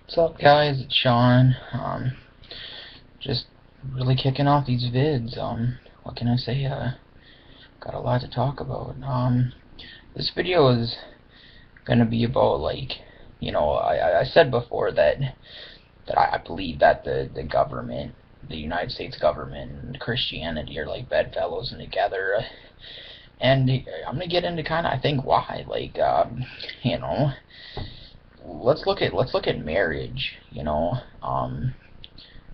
What's up, guys? It's Sean. Just really kicking off these vids. What can I say? Got a lot to talk about. This video is gonna be about, like, I said before that I believe that the government, the United States government, and Christianity are like bedfellows and together. And I'm gonna get into kind of, I think, why. Like, you know, let's look at marriage.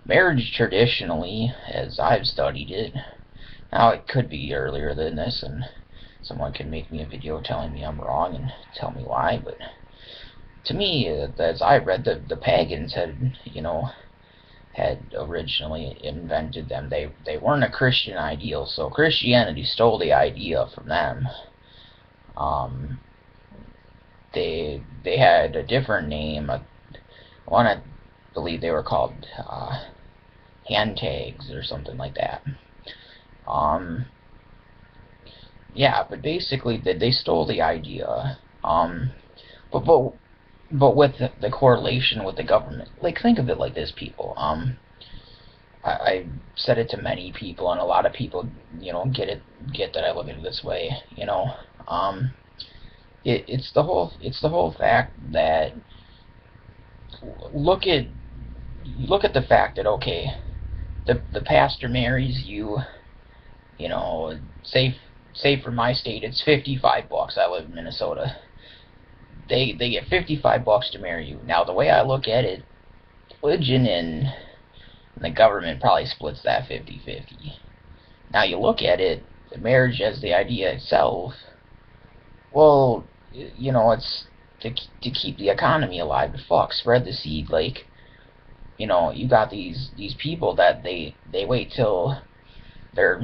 Marriage traditionally, as I've studied it, now it could be earlier than this, and someone can make me a video telling me I'm wrong and tell me why. But to me, as I read, the pagans had originally invented them. They weren't a Christian ideal, so Christianity stole the idea from them. Um, they had a different name. I believe they were called hand tags or something like that. Yeah, but basically they stole the idea. But with the correlation with the government, like, think of it like this, people. I said it to many people, and a lot of people, get that I look at it this way. It's the whole fact that look at the fact that, okay, the pastor marries you. Say for my state it's $55. I live in Minnesota. They get $55 to marry you. Now, the way I look at it, religion and the government probably splits that 50-50. Now you look at it, the marriage as the idea itself, well, it's to keep the economy alive. Fuck, spread the seed. Like, you got these people that they wait till they're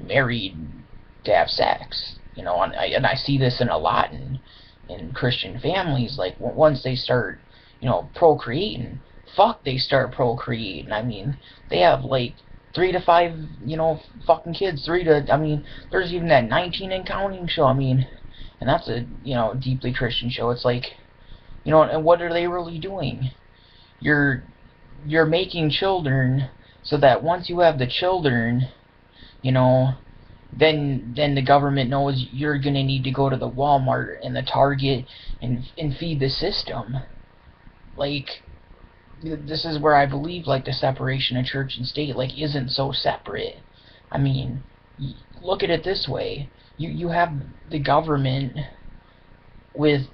married to have sex. And I see this in a lot in Christian families. Like, once they start procreating, they start procreating. I mean, they have like 3 to 5 fucking kids. There's even that 19 and counting show. And that's a deeply Christian show. It's like, and what are they really doing? You're making children so that once you have the children, then the government knows you're gonna need to go to the Walmart and the Target and feed the system. Like, this is where I believe, like, the separation of church and state, like, isn't so separate. Look at it this way. You have the government with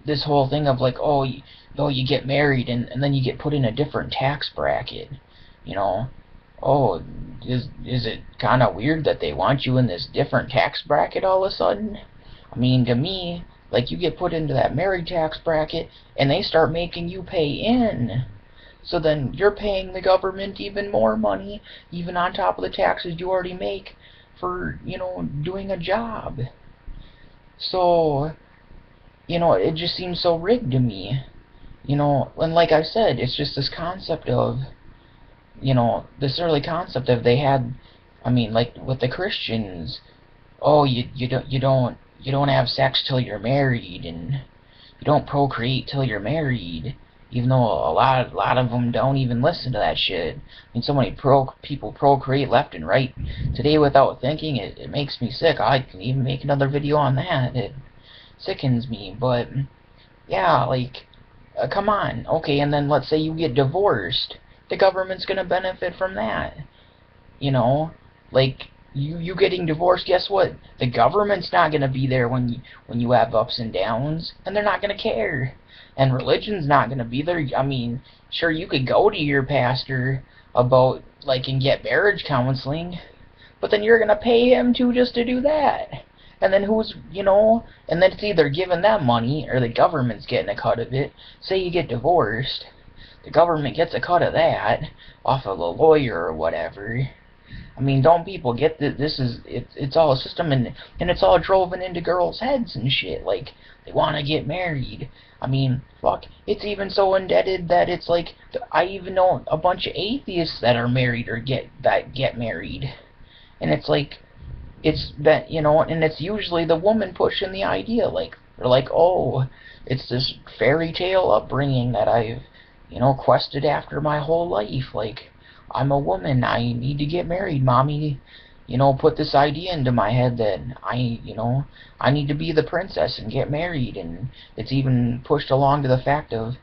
this whole thing of, like, you get married and then you get put in a different tax bracket. Oh, is it kind of weird that they want you in this different tax bracket all of a sudden? To me, like, you get put into that married tax bracket and they start making you pay in. So then you're paying the government even more money, even on top of the taxes you already make for, doing a job. So, it just seems so rigged to me. And like I said, it's just this concept of, this early concept of they had, like with the Christians, oh, you don't have sex till you're married, and you don't procreate till you're married, even though a lot of them don't even listen to that shit. So many people procreate left and right today without thinking. It makes me sick. I can even make another video on that. It sickens me. But yeah, like, come on. Okay, and then let's say you get divorced. The government's gonna benefit from that. Like, you getting divorced, guess what? The government's not gonna be there when you have ups and downs, and they're not gonna care. And religion's not gonna be there. Sure, you could go to your pastor about, like, and get marriage counseling, but then you're gonna pay him too just to do that. And then and then it's either giving them money or the government's getting a cut of it. Say you get divorced, the government gets a cut of that off of the lawyer or whatever. Don't people get that it's all a system, and it's all driven into girls' heads and shit. Like, they want to get married. Fuck, it's even so indebted that it's like, I even know a bunch of atheists that are married or get married. And it's like, it's that, you know, and it's usually the woman pushing the idea, like, they're like, oh, it's this fairy tale upbringing that I've, you know, quested after my whole life. Like, I'm a woman, I need to get married. Mommy, you know, put this idea into my head that you know, I need to be the princess and get married. And it's even pushed along to the fact of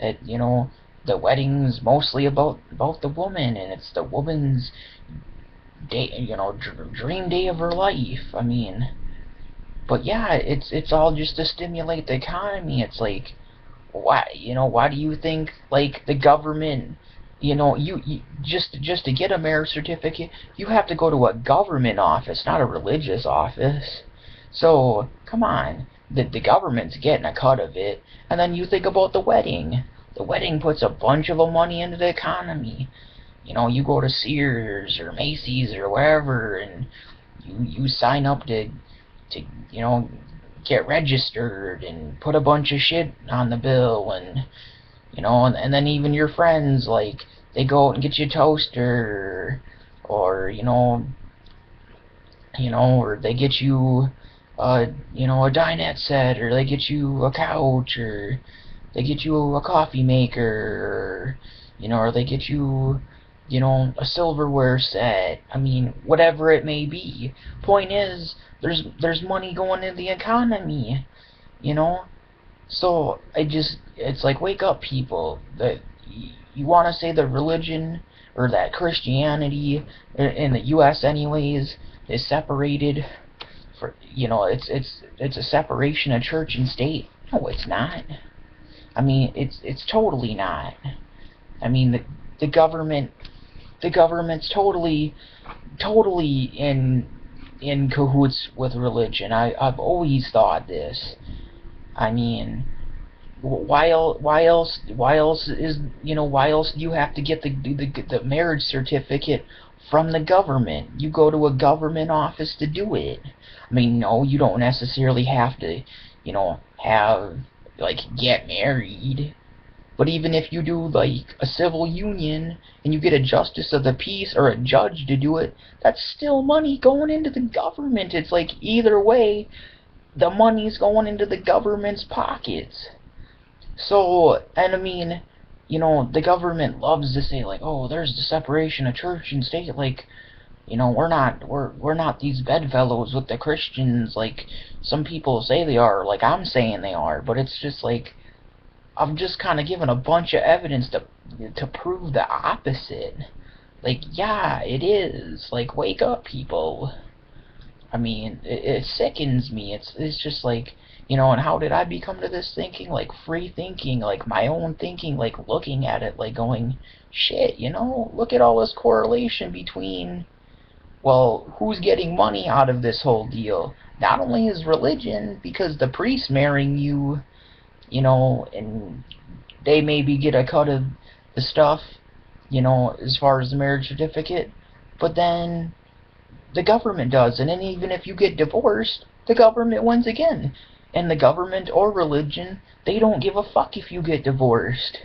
that, you know, the wedding's mostly about the woman, and it's the woman's day, you know, dream day of her life. I mean, but yeah, it's all just to stimulate the economy. It's like, why, you know, why do you think, like, the government, you know, you just to get a marriage certificate, you have to go to a government office, not a religious office. So come on, the government's getting a cut of it. And then you think about the wedding. The wedding puts a bunch of money into the economy. You know, you go to Sears or Macy's or wherever, and you sign up to, you know, get registered and put a bunch of shit on the bill. And, you know, and then even your friends, like, they go out and get you a toaster, or, you know, or they get you, you know, a dinette set, or they get you a couch, or they get you a coffee maker, or, you know, or they get you, you know, a silverware set. I mean, whatever it may be. Point is, there's money going in the economy, you know. So it's like, wake up, people. That you want to say that religion, or that Christianity in the U.S. anyways, is separated. For, you know, it's a separation of church and state. No, it's not. I mean, it's totally not. I mean, the government's totally in cahoots with religion. I've always thought this. I mean, why else is, you know, why else do you have to get the marriage certificate from the government? You go to a government office to do it. I mean, no, you don't necessarily have to, you know, get married. But even if you do, like, a civil union, and you get a justice of the peace or a judge to do it, that's still money going into the government. It's like, either way, the money's going into the government's pockets. So, and I mean, you know, the government loves to say, like, oh, there's the separation of church and state. Like, you know, we're not these bedfellows with the Christians, like some people say they are, like I'm saying they are. But it's just like, I'm just kind of giving a bunch of evidence to prove the opposite. Like, yeah, it is. Like, wake up, people. I mean, it sickens me. It's just like, you know, and how did I become to this thinking? Like, free thinking, like my own thinking, like looking at it, like going, shit, you know, look at all this correlation between, well, who's getting money out of this whole deal? Not only is religion, because the priest marrying you, you know, and they maybe get a cut of the stuff, you know, as far as the marriage certificate, but then the government does. And then even if you get divorced, the government wins again. And the government or religion, they don't give a fuck if you get divorced.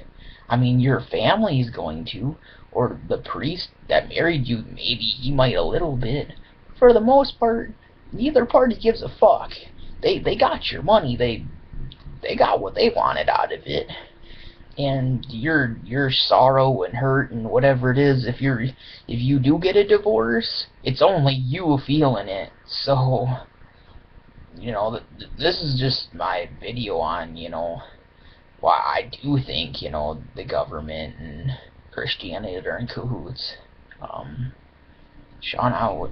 I mean, your family's going to, or the priest that married you, maybe he might a little bit. For the most part, neither party gives a fuck. They got your money. They got what they wanted out of it. And your sorrow and hurt and whatever it is, if you do get a divorce, it's only you feeling it. So, you know, this is just my video on, you know, why I do think, you know, the government and Christianity are in cahoots. Sean out.